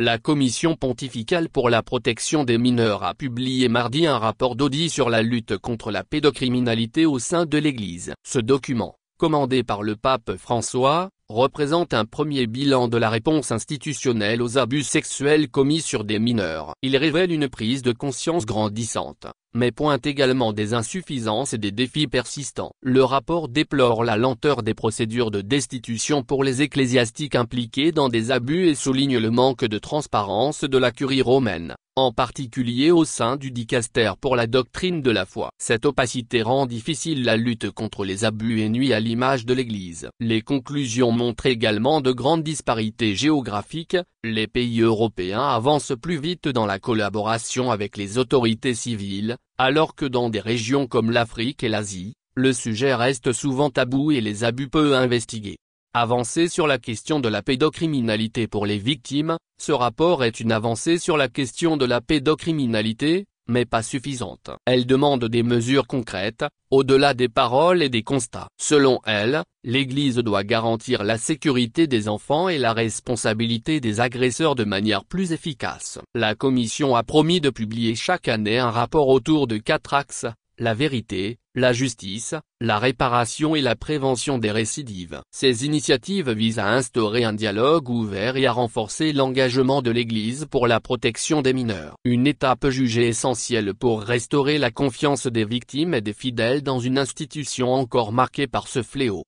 La Commission pontificale pour la protection des mineurs a publié mardi un rapport d'audit sur la lutte contre la pédocriminalité au sein de l'Église. Ce document, commandé par le pape François, représente un premier bilan de la réponse institutionnelle aux abus sexuels commis sur des mineurs. Il révèle une prise de conscience grandissante, mais pointe également des insuffisances et des défis persistants. Le rapport déplore la lenteur des procédures de destitution pour les ecclésiastiques impliqués dans des abus et souligne le manque de transparence de la curie romaine, en particulier au sein du dicaster pour la doctrine de la foi. Cette opacité rend difficile la lutte contre les abus et nuit à l'image de l'Église. Les conclusions montrent également de grandes disparités géographiques. Les pays européens avancent plus vite dans la collaboration avec les autorités civiles, alors que dans des régions comme l'Afrique et l'Asie, le sujet reste souvent tabou et les abus peu investigués. Avancée sur la question de la pédocriminalité pour les victimes, ce rapport est une avancée sur la question de la pédocriminalité, mais pas suffisante. Elle demande des mesures concrètes, au-delà des paroles et des constats. Selon elle, l'Église doit garantir la sécurité des enfants et la responsabilité des agresseurs de manière plus efficace. La Commission a promis de publier chaque année un rapport autour de 4 axes: la vérité, la justice, la réparation et la prévention des récidives. Ces initiatives visent à instaurer un dialogue ouvert et à renforcer l'engagement de l'Église pour la protection des mineurs. Une étape jugée essentielle pour restaurer la confiance des victimes et des fidèles dans une institution encore marquée par ce fléau.